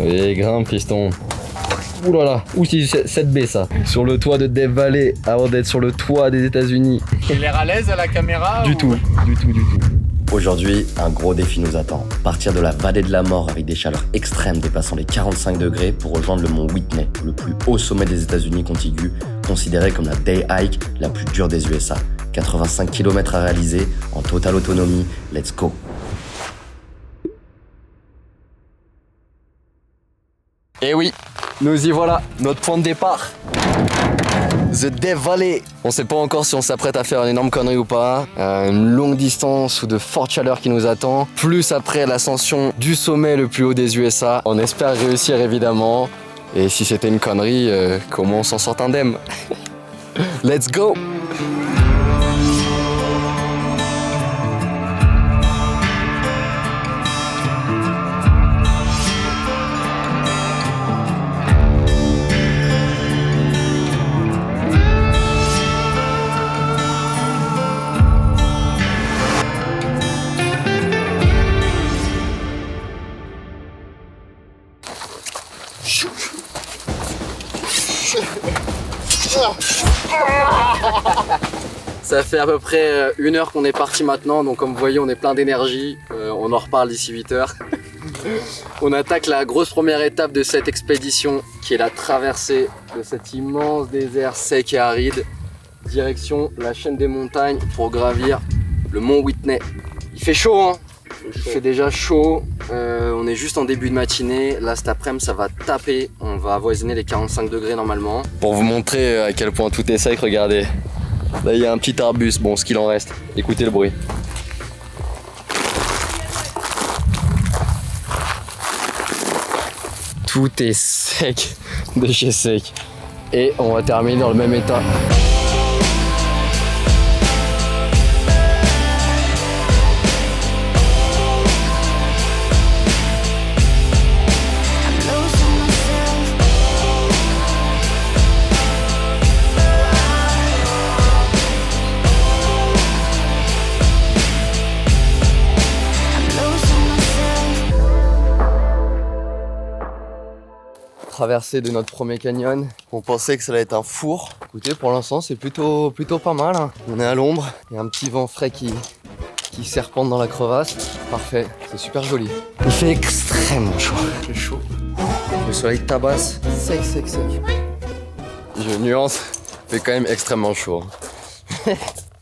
Et grimpe, piston. Ouh là là, où c'est 7B ça. Sur le toit de Death Valley avant d'être sur le toit des États-Unis. J'ai l'air à l'aise à la caméra Du tout. Aujourd'hui, un gros défi nous attend. Partir de la vallée de la mort avec des chaleurs extrêmes dépassant les 45 degrés pour rejoindre le mont Whitney, le plus haut sommet des États-Unis contigus, considéré comme la day hike la plus dure des USA. 85 km à réaliser en totale autonomie. Let's go! Et oui, nous y voilà, notre point de départ. The Death Valley. On sait pas encore si on s'apprête à faire une énorme connerie ou pas. Une longue distance ou de forte chaleur qui nous attend. Plus après l'ascension du sommet le plus haut des USA. On espère réussir évidemment. Et si c'était une connerie, comment on s'en sort indemne? Let's go! Ça fait à peu près 1 heure qu'on est parti maintenant, donc comme vous voyez on est plein d'énergie, on en reparle d'ici 8 heures. On attaque la grosse première étape de cette expédition qui est la traversée de cet immense désert sec et aride, direction la chaîne des montagnes pour gravir le mont Whitney. Il fait chaud hein. Il fait déjà chaud, on est juste en début de matinée, là cet après-midi ça va taper, on va avoisiner les 45 degrés normalement. Pour vous montrer à quel point tout est sec, regardez, là il y a un petit arbuste, bon ce qu'il en reste, écoutez le bruit. Tout est sec de chez sec et on va terminer dans le même état. Traversée de notre premier canyon. On pensait que ça allait être un four. Écoutez, pour l'instant, c'est plutôt pas mal. Hein. On est à l'ombre. Il y a un petit vent frais qui serpente dans la crevasse. Parfait, c'est super joli. Il fait extrêmement chaud. C'est chaud. Le soleil tabasse. Sec. Je nuance. Il fait quand même extrêmement chaud.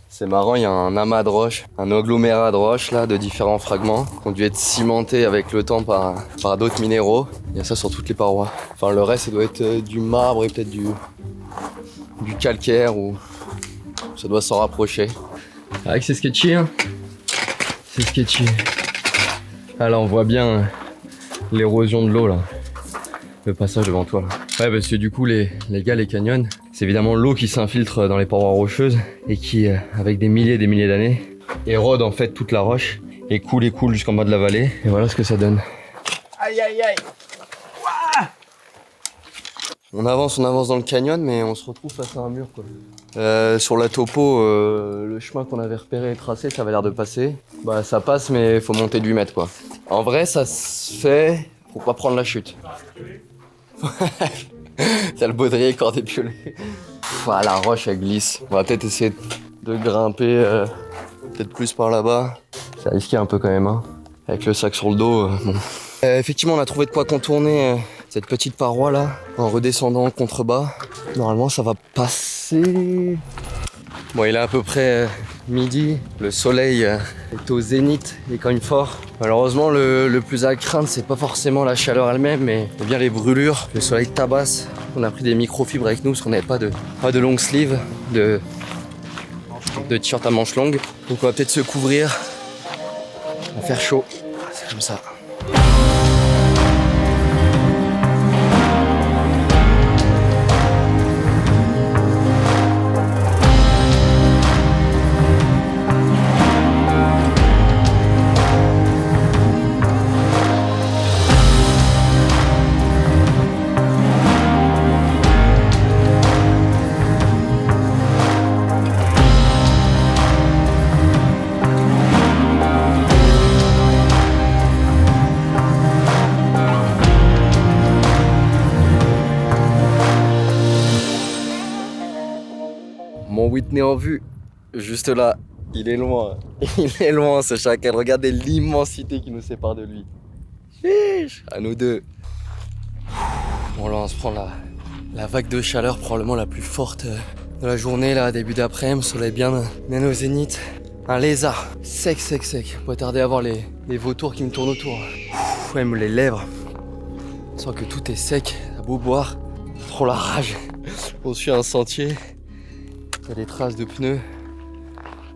C'est marrant, il y a un amas de roches, un agglomérat de roches là, de différents fragments qui ont dû être cimentés avec le temps par d'autres minéraux. Il y a ça sur toutes les parois. Enfin le reste ça doit être du marbre et peut-être du calcaire ou ça doit s'en rapprocher. C'est vrai que c'est sketchy hein. C'est sketchy. Ah là on voit bien l'érosion de l'eau là. Le passage devant toi là. Ouais parce que du coup les gars les canyons, c'est évidemment l'eau qui s'infiltre dans les parois rocheuses et qui avec des milliers d'années érode en fait toute la roche et coule jusqu'en bas de la vallée et voilà ce que ça donne. Aïe aïe aïe. Ouah. On avance dans le canyon mais on se retrouve face à un mur quoi. Sur la topo, le chemin qu'on avait repéré et tracé ça avait l'air de passer. Bah ça passe mais faut monter de 8 mètres quoi. En vrai ça se fait, faut pas prendre la chute. T'as le baudrier cordé piolet. La roche elle glisse. On va peut-être essayer de grimper peut-être plus par là-bas. C'est risqué un peu quand même hein. Avec le sac sur le dos. Bon. Effectivement on a trouvé de quoi contourner cette petite paroi là en redescendant en contrebas. Normalement ça va passer. Bon il est à peu près midi, le soleil est au zénith, il est quand même fort. Malheureusement le plus à craindre c'est pas forcément la chaleur elle-même mais bien les brûlures, le soleil tabasse. On a pris des microfibres avec nous parce qu'on n'avait pas de long sleeve, de t-shirt à manches longues. Donc on va peut-être se couvrir, on va faire chaud, c'est comme ça. Whitney en vue. Juste là. Il est loin. Il est loin ce chacal. Regardez l'immensité qui nous sépare de lui. Chiche, à nous deux. Bon là on se prend la vague de chaleur probablement la plus forte de la journée là, début d'après-midi, soleil bien au zénith. Un lézard, sec. Pas tarder à voir les vautours qui me tournent autour. Même les lèvres. On sent que tout est sec, à beau boire. Trop la rage. On suit un sentier. Il y a des traces de pneus.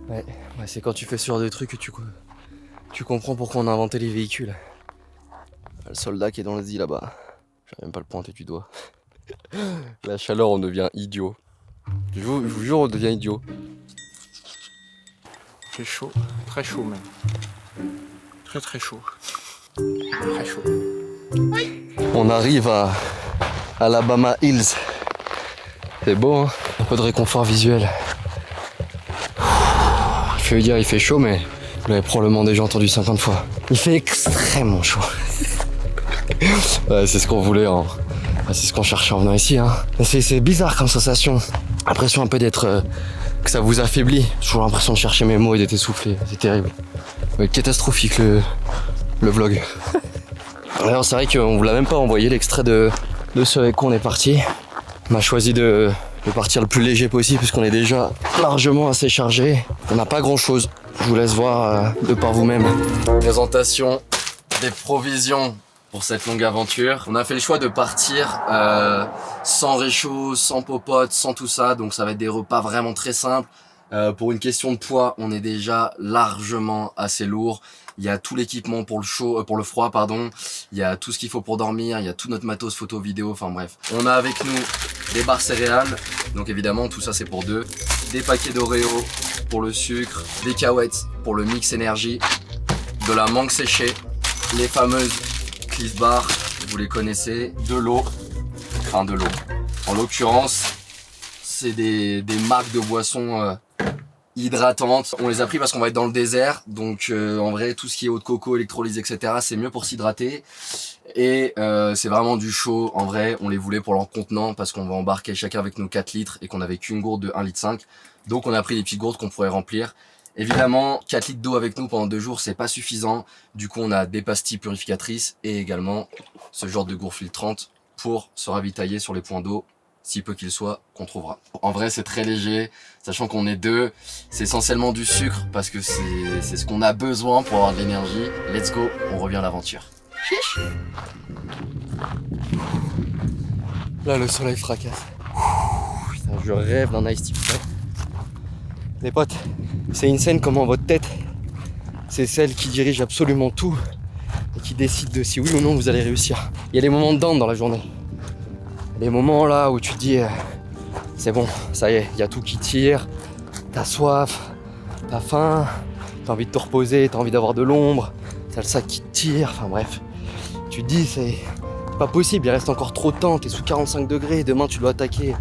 Ouais, c'est quand tu fais ce genre de trucs que tu comprends pourquoi on a inventé les véhicules. Le soldat qui est dans le Z là-bas. J'arrive même pas à le pointer du doigt. La chaleur, on devient idiot. Je vous jure, on devient idiot. C'est chaud, très chaud même. Très chaud. Très chaud. On arrive à Alabama Hills. C'est beau, hein? Un peu de réconfort visuel. Je veux dire, il fait chaud, mais vous l'avez probablement déjà entendu 50 fois. Il fait extrêmement chaud. Ouais, c'est ce qu'on voulait, hein. C'est ce qu'on cherchait en venant ici, hein. C'est bizarre comme sensation. L'impression un peu d'être... que ça vous affaiblit. J'ai toujours l'impression de chercher mes mots et d'être essoufflé. C'est terrible. Ouais, catastrophique le vlog. Alors c'est vrai qu'on vous l'a même pas envoyé l'extrait de ce avec quoi on est parti. On a choisi de partir le plus léger possible puisqu'on est déjà largement assez chargé. On n'a pas grand chose. Je vous laisse voir de par vous-même. Présentation des provisions pour cette longue aventure. On a fait le choix de partir sans réchaud, sans popote, sans tout ça. Donc ça va être des repas vraiment très simples. Pour une question de poids, on est déjà largement assez lourd. Il y a tout l'équipement pour le froid, pardon. Il y a tout ce qu'il faut pour dormir. Il y a tout notre matos photo, vidéo, enfin bref. On a avec nous des barres céréales. Donc évidemment, tout ça c'est pour deux. Des paquets d'Oreo pour le sucre. Des cacahuètes pour le mix énergie. De la mangue séchée. Les fameuses Cliff Bar, vous les connaissez. De l'eau. Enfin de l'eau. En l'occurrence, c'est des marques de boissons hydratantes. On les a pris parce qu'on va être dans le désert. Donc en vrai, tout ce qui est eau de coco, électrolyse, etc. c'est mieux pour s'hydrater. Et c'est vraiment du chaud. En vrai, on les voulait pour leur contenant parce qu'on va embarquer chacun avec nos 4 litres et qu'on n'avait qu'une gourde de 1,5 litre. Donc on a pris des petites gourdes qu'on pourrait remplir. Évidemment, 4 litres d'eau avec nous pendant 2 jours, c'est pas suffisant. Du coup, on a des pastilles purificatrices et également ce genre de gourde filtrante pour se ravitailler sur les points d'eau, si peu qu'il soit, qu'on trouvera. En vrai, c'est très léger, sachant qu'on est deux. C'est essentiellement du sucre parce que c'est ce qu'on a besoin pour avoir de l'énergie. Let's go, on revient à l'aventure. Là, le soleil fracasse. Putain, je rêve d'un ice tea frais. Les potes, c'est insane comment votre tête, c'est celle qui dirige absolument tout et qui décide de si oui ou non vous allez réussir. Il y a des moments de down dans la journée. Des moments là où tu te dis c'est bon, ça y est, il y a tout qui tire, t'as soif, t'as faim, t'as envie de te reposer, t'as envie d'avoir de l'ombre, t'as le sac qui te tire, enfin bref. Tu te dis c'est pas possible, il reste encore trop de temps, t'es sous 45 degrés, demain tu dois attaquer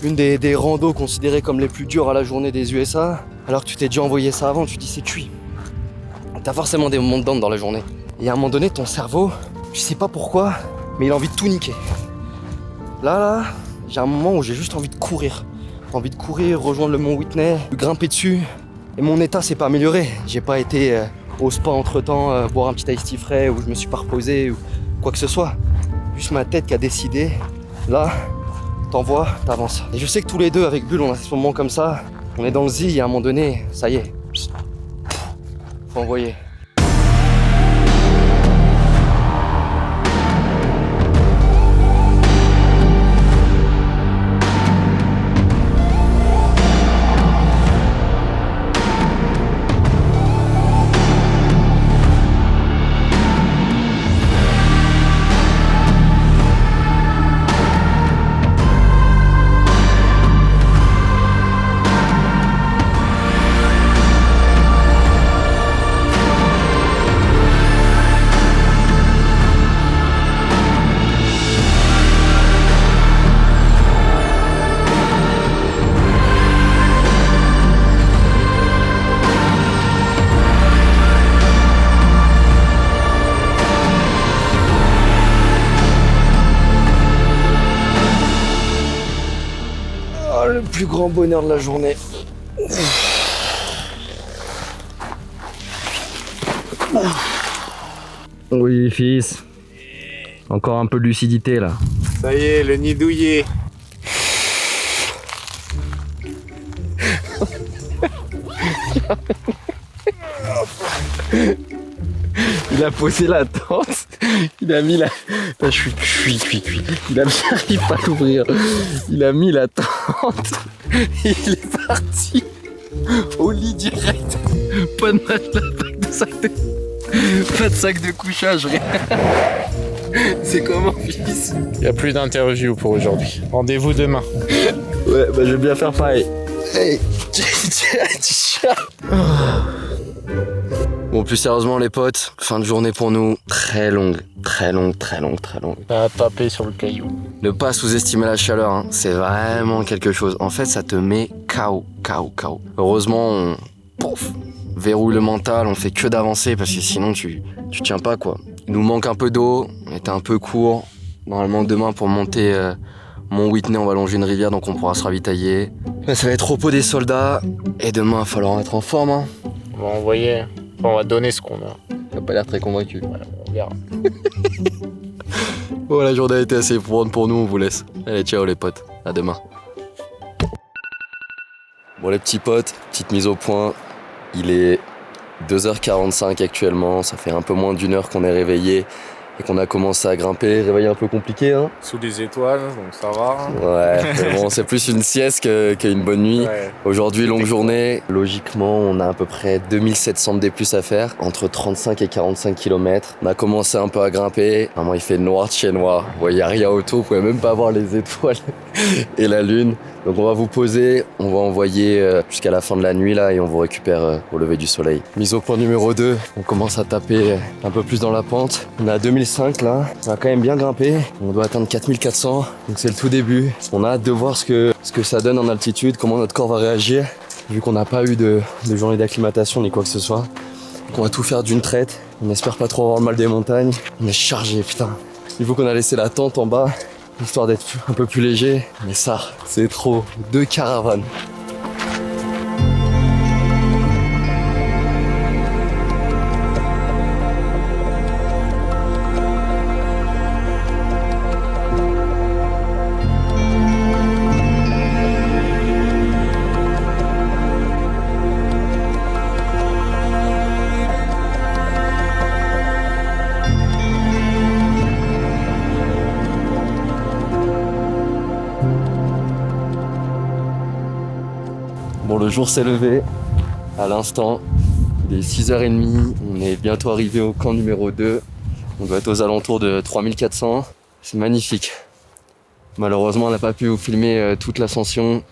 une des randos considérées comme les plus dures à la journée des USA, alors que tu t'es déjà envoyé ça avant, tu te dis c'est cuit. T'as forcément des moments de down dans la journée. Et à un moment donné, ton cerveau, je sais pas pourquoi, mais il a envie de tout niquer. Là, j'ai un moment où j'ai juste envie de courir. Envie de courir, rejoindre le mont Whitney, grimper dessus. Et mon état s'est pas amélioré. J'ai pas été au spa entre temps, boire un petit ice tea frais, où je me suis pas reposé, ou quoi que ce soit. Juste ma tête qui a décidé, là, t'envoies, t'avances. Et je sais que tous les deux, avec Bull, on a ce moment comme ça. On est dans le Z et à un moment donné, ça y est. Faut envoyer. plus grand bonheur de la journée. Oui, fils. Encore un peu de lucidité là. Ça y est, le nid douillet. Il a posé la tente, il a mis la... Putain, je suis cuit. J'arrive pas à l'ouvrir. Il a mis la tente et il est parti au lit direct. Pas de matelas, pas de sac de couchage, rien. C'est comment, fils? Il n'y a plus d'interview pour aujourd'hui. Rendez-vous demain. Ouais, bah je vais bien faire pareil. Hey. Bon, plus sérieusement les potes, fin de journée pour nous, très longue. À taper sur le caillou. Ne pas sous-estimer la chaleur, hein. C'est vraiment quelque chose. En fait, ça te met KO. Heureusement, on verrouille le mental, on fait que d'avancer parce que sinon tu tiens pas quoi. Il nous manque un peu d'eau, on était un peu court. Normalement demain pour monter Mont Whitney, on va longer une rivière donc on pourra se ravitailler. Mais ça va être repos des soldats et demain il va falloir être en forme. Hein. On va envoyer, enfin, on va donner ce qu'on a. T'as pas l'air très convaincu. Ouais, on verra. Bon, la journée a été assez éprouvante pour nous, on vous laisse. Allez, ciao les potes, à demain. Bon les petits potes, petite mise au point. Il est 2h45 actuellement, ça fait un peu moins d'une heure qu'on est réveillé et qu'on a commencé à grimper. Réveil un peu compliqué, hein. Sous des étoiles, donc ça va. Ouais, mais bon, c'est plus une sieste qu'une bonne nuit. Ouais. Aujourd'hui, longue journée. Logiquement, on a à peu près 2700 D+ à faire, entre 35 et 45 km. On a commencé un peu à grimper. Vraiment, il fait noir de chez noir. Il n'y a rien autour, vous pouvez même pas voir les étoiles et la lune. Donc on va vous poser, on va envoyer jusqu'à la fin de la nuit là et on vous récupère au lever du soleil. Mise au point numéro 2, on commence à taper un peu plus dans la pente. On est à 2005 là, on a quand même bien grimpé. On doit atteindre 4400, donc c'est le tout début. On a hâte de voir ce que ça donne en altitude, comment notre corps va réagir, vu qu'on n'a pas eu de journée d'acclimatation ni quoi que ce soit. Donc on va tout faire d'une traite, on espère pas trop avoir le mal des montagnes. On est chargé, putain. Il faut qu'on a laissé la tente en bas, histoire d'être un peu plus léger, mais ça, c'est trop. 2 caravanes. Bon, le jour s'est levé à l'instant, il est 6h30, on est bientôt arrivé au camp numéro 2, on doit être aux alentours de 3400, c'est magnifique. Malheureusement on n'a pas pu vous filmer toute l'ascension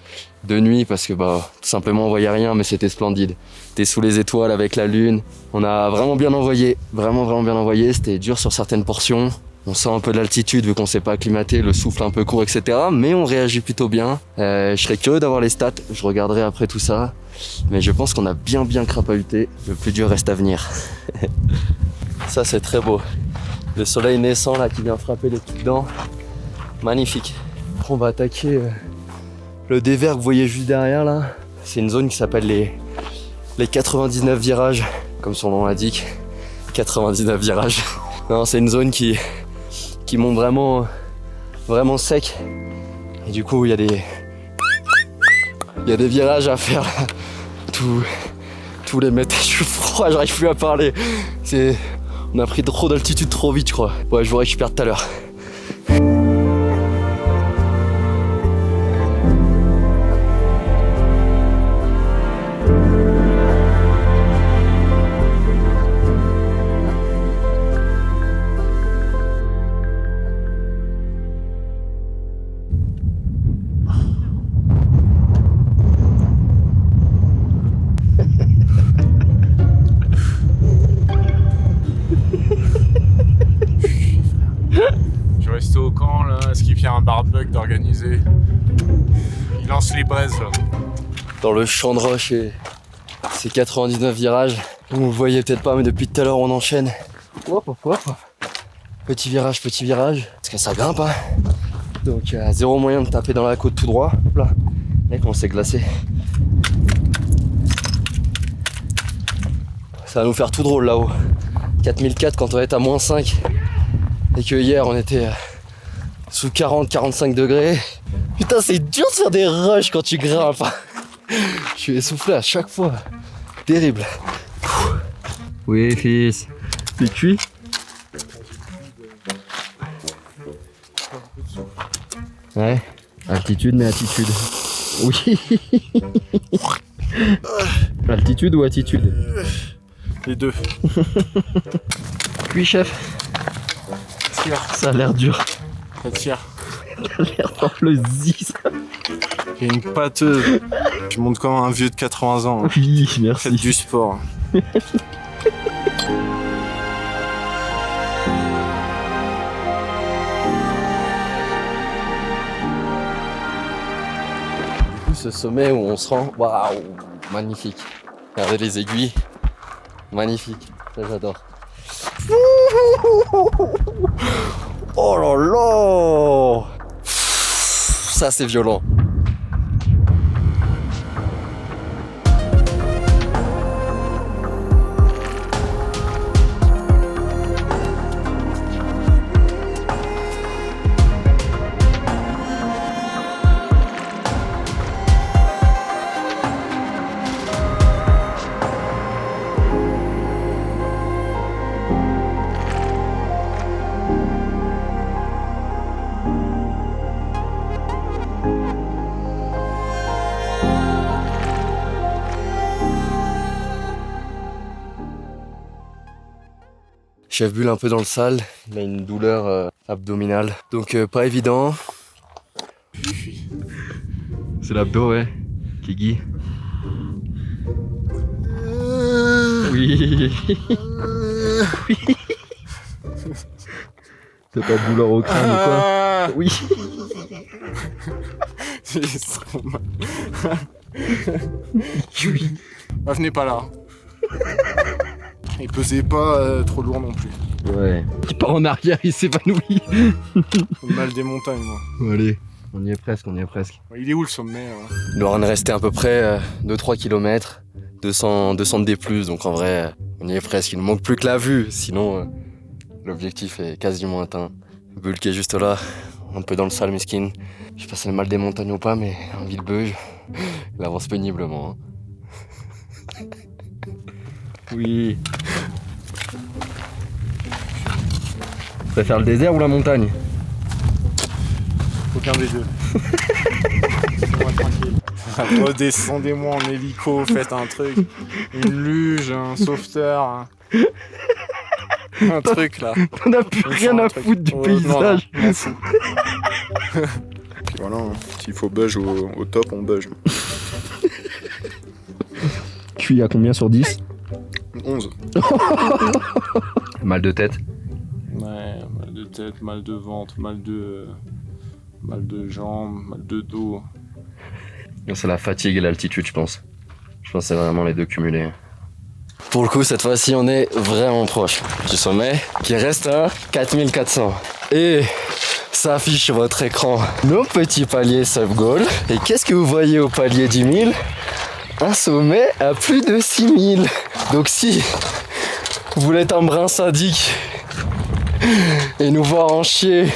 de nuit parce que tout simplement on voyait rien, mais c'était splendide. C'était sous les étoiles avec la lune, on a vraiment bien envoyé, vraiment bien envoyé, c'était dur sur certaines portions. On sent un peu de l'altitude vu qu'on s'est pas acclimaté, le souffle un peu court, etc. Mais on réagit plutôt bien. Je serais curieux d'avoir les stats, je regarderai après tout ça. Mais je pense qu'on a bien crapahuté. Le plus dur reste à venir. Ça c'est très beau. Le soleil naissant là qui vient frapper les petites dents. Magnifique. Après, on va attaquer le dévers que vous voyez juste derrière là. C'est une zone qui s'appelle les 99 virages, comme son nom l'indique. 99 virages. Non, c'est une zone qui monte vraiment sec. Et du coup, il y a des virages à faire. Tous les mètres, je suis froid, j'arrive plus à parler. On a pris trop d'altitude trop vite, je crois. Ouais, je vous récupère tout à l'heure. Au camp là, est-ce qu'il y a un barbecue d'organiser? Il lance les braises là. Dans le champ de roche et ces 99 virages. Vous ne le voyez peut-être pas, mais depuis tout à l'heure on enchaîne. Hop. Petit virage. Parce que ça grimpe, hein. Donc zéro moyen de taper dans la côte tout droit. Hop là. Mec, on s'est glacé. Ça va nous faire tout drôle là-haut. 4004 quand on va être à -5. Et que hier on était sous 40-45 degrés. Putain, c'est dur de faire des rushs quand tu grimpes. Je suis essoufflé à chaque fois. Terrible. Oui, fils. T'es cuit? Ouais. Altitude mais attitude. Oui. Altitude ou attitude? Les deux. Oui, chef. Tire. Ça a l'air dur. Ça tire. Ça a l'air d'implosif. Il y a une pâteuse. Je monte comme un vieux de 80 ans. Oui, Faites merci. du sport. Ce sommet où on se rend, waouh, magnifique. Regardez les aiguilles, magnifique. Ça j'adore. Oh là là, ça c'est violent. Chef Bull un peu dans le sale, il a une douleur abdominale, donc pas évident. C'est l'abdo, ouais, Kiki. Oui. Oui. T'as pas de douleur au crâne ou quoi? Oui. C'est trop mal. Oui. Ah, venez pas là. Il pesait pas trop lourd non plus. Ouais. Il part en arrière, il s'évanouit. Le mal des montagnes, moi. Allez, on y est presque, on y est presque. Il est où le sommet? Il doit en rester à peu près 2-3 km, 200 de D+, donc en vrai, on y est presque. Il ne manque plus que la vue, sinon l'objectif est quasiment atteint. Bull qui est juste là, un peu dans le sale, miskin. Je sais pas si c'est le mal des montagnes ou pas, mais un villebeuge, il avance péniblement. Hein. Oui. Tu préfères le désert ou la montagne? Aucun des deux. Laissez-moi tranquille. Redescendez-moi en hélico, faites un truc. Une luge, un sauveteur. Un truc là. On n'a plus rien à foutre du paysage. Non, m'en fous. Puis voilà, hein. S'il faut budge au top, on budge. Tu es à combien sur 10? 11. Mal de tête? Ouais, mal de tête, mal de ventre, mal de jambes, mal de dos. C'est la fatigue et l'altitude, je pense. Je pense que c'est vraiment les deux cumulés. Pour le coup, cette fois-ci, on est vraiment proche du sommet, qui reste à 4400. Et ça affiche sur votre écran nos petits paliers sub-goal. Et qu'est-ce que vous voyez au palier 10 000? Un sommet à plus de 6000. Donc si vous voulez être un brin sadique et nous voir en chier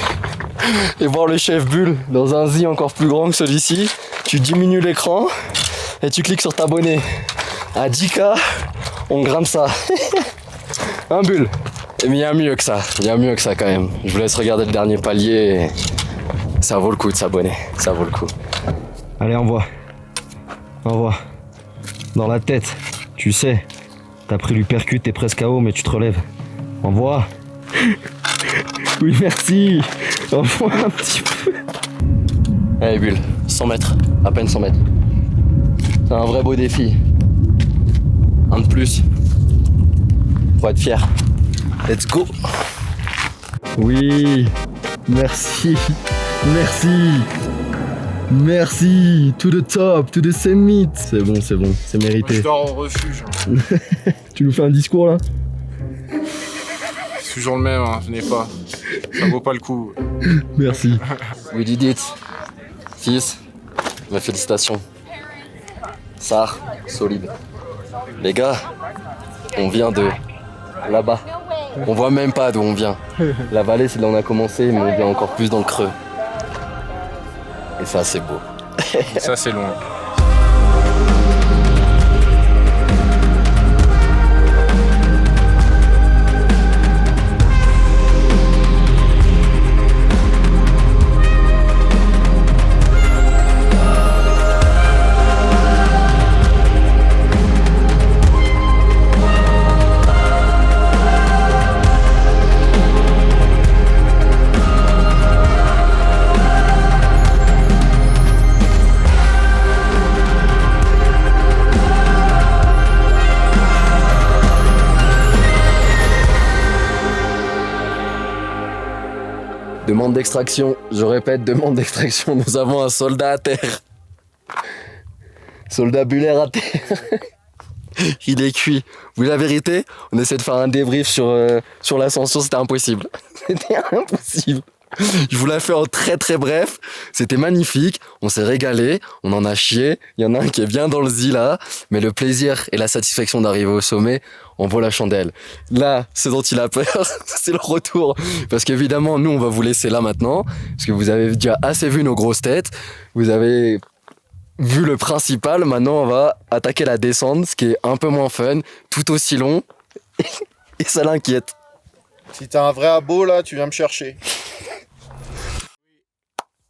et voir le chef Bull dans un zi encore plus grand que celui-ci, tu diminues l'écran et tu cliques sur t'abonner. À 10K, on grimpe ça. Un Bull. Mais il y a mieux que ça. Il y a mieux que ça quand même. Je vous laisse regarder le dernier palier. Ça vaut le coup de s'abonner. Ça vaut le coup. Allez, envoie. Envoie. Dans la tête. Tu sais. T'as pris l'uppercut, t'es presque KO, mais tu te relèves. Envoie. Oui, merci. Envoie un petit peu. Allez, Bull. 100 mètres. À peine 100 mètres. C'est un vrai beau défi. Un de plus. Faut être fier. Let's go. Oui. Merci. Merci. Merci. To the top, to the summit. C'est bon, c'est mérité. Je dors au refuge. Tu nous fais un discours là? C'est toujours le même, hein. Venez pas. Ça vaut pas le coup. Merci. We did it. 6, Mes félicitations. Ça, solide. Les gars, on vient de là-bas. On voit même pas d'où on vient. La vallée, c'est là où on a commencé, mais on vient encore plus dans le creux. Et ça, c'est beau. Ça, c'est loin. Demande d'extraction, je répète, demande d'extraction. Nous avons un soldat à terre. Soldat bullaire à terre. Il est cuit. Vous voulez la vérité? On essaie de faire un débrief sur l'ascension, c'était impossible. C'était impossible. Je vous la fais en très bref. C'était magnifique, on s'est régalé, on en a chié. Il y en a un qui est bien dans le zi là, mais le plaisir et la satisfaction d'arriver au sommet en vaut la chandelle. Là, ce dont il a peur, c'est le retour. Parce qu'évidemment, nous, on va vous laisser là maintenant, parce que vous avez déjà assez vu nos grosses têtes. Vous avez vu le principal. Maintenant, on va attaquer la descente, ce qui est un peu moins fun, tout aussi long. Et ça l'inquiète. Si t'as un vrai abo là, tu viens me chercher.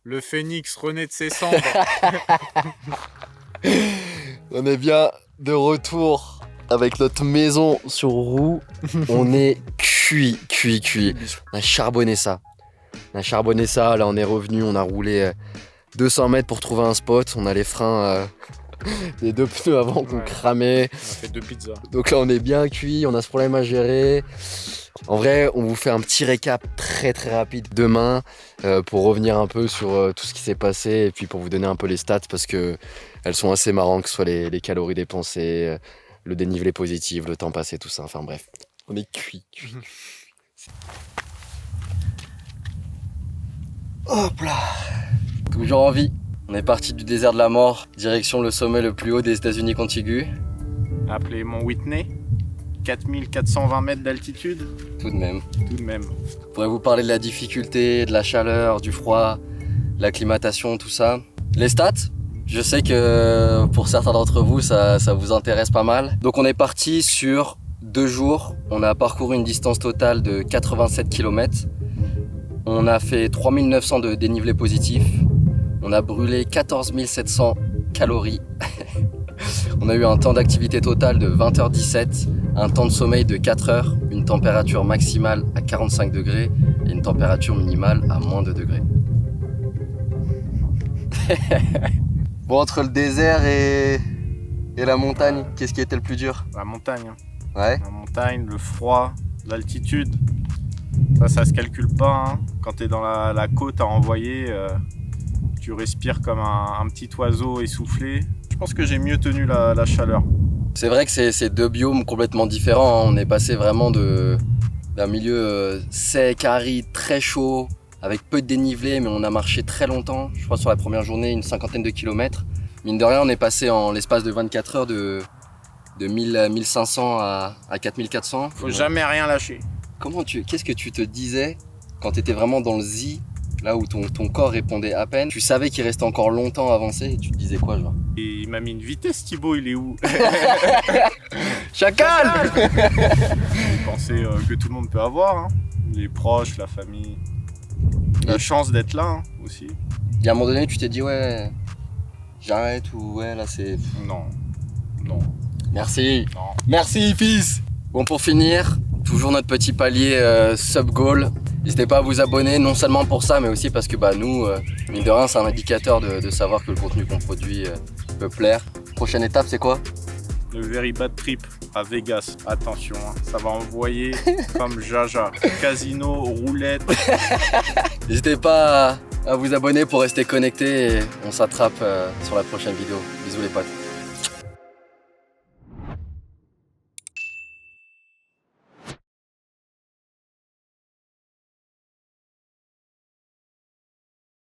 Le phénix renaît de ses cendres. On est bien de retour avec notre maison sur roue. On est cuit. On a charbonné ça. Là, on est revenu, on a roulé 200 mètres pour trouver un spot. On a les freins, les 2 pneus avant qu'on cramait. On a fait 2 pizzas. Donc là, on est bien cuit, on a ce problème à gérer. En vrai, on vous fait un petit récap très rapide demain pour revenir un peu sur tout ce qui s'est passé et puis pour vous donner un peu les stats parce que elles sont assez marrantes, que ce soit les calories dépensées, le dénivelé positif, le temps passé, tout ça. Enfin bref, on est cuit. Hop là. Toujours en vie. On est parti du désert de la mort, direction le sommet le plus haut des États-Unis contigus. Appelé Mont Whitney. 4420 mètres d'altitude. Tout de même. Je pourrais vous parler de la difficulté, de la chaleur, du froid, de l'acclimatation, tout ça. Les stats, je sais que pour certains d'entre vous, ça vous intéresse pas mal. Donc on est parti sur 2 jours. On a parcouru une distance totale de 87 km. On a fait 3900 de dénivelé positif. On a brûlé 14 700 calories. On a eu un temps d'activité total de 20h17, un temps de sommeil de 4h, une température maximale à 45 degrés et une température minimale à moins 2 degrés. Bon, entre le désert et la montagne, qu'est-ce qui était le plus dur? La montagne. Ouais. La montagne, le froid, l'altitude. Ça se calcule pas. Hein. Quand t'es dans la côte à envoyer, tu respires comme un petit oiseau essoufflé. Je pense que j'ai mieux tenu la chaleur. C'est vrai que c'est 2 biomes complètement différents. Hein. On est passé vraiment d'un milieu sec, aride, très chaud, avec peu de dénivelé, mais on a marché très longtemps. Je crois sur la première journée, une 50aine de kilomètres. Mine de rien, on est passé en l'espace de 24 heures de 1500 à 4400. Faut jamais rien lâcher. Qu'est-ce que tu te disais quand tu étais vraiment dans le zi, là où ton corps répondait à peine? Tu savais qu'il restait encore longtemps à avancer et tu te disais quoi, genre? Et il m'a mis une vitesse, Thibaut, il est où? Chacal. Je pensais que tout le monde peut avoir, hein. Les proches, la famille. La chance d'être là hein, aussi. Il y a un moment donné, tu t'es dit ouais, j'arrête ou ouais, là c'est... Non. Merci. Non. Merci, fils. Bon, pour finir, toujours notre petit palier sub-goal. N'hésitez pas à vous abonner, non seulement pour ça, mais aussi parce que nous, mine de rien, c'est un indicateur de savoir que le contenu qu'on produit peut plaire. Prochaine étape, c'est quoi? Le Very Bad Trip à Vegas. Attention, hein, ça va envoyer comme jaja. Casino, roulette. N'hésitez pas à vous abonner pour rester connecté et on s'attrape sur la prochaine vidéo. Bisous les potes.